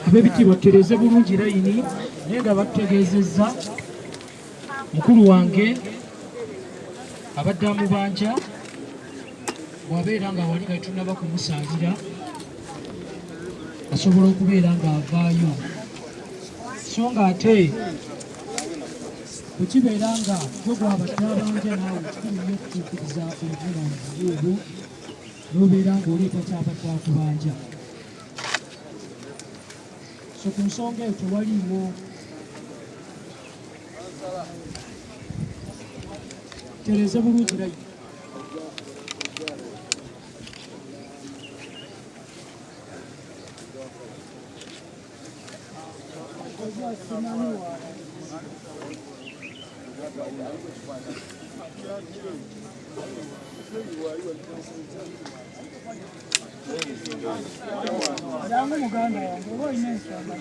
ab'ebitiibwa tutereeze bulungi layini naye nga batutegeezezza mukulu wange abadde amubanja bw'abeera nga wali nga tunaba kumusangira asobola okubeera ng'avaayo so nga ate bwe kibeera nga gwabadde abanja naawe kikulu nnyo okutuukiriza obuvunaanyizibwa obwo n'obeera ng'oleeta kyabadde akubanja so ku nsonga eyo tewaliiwo tereeze bulungi layini Jangu muganda wange oba olina ensonga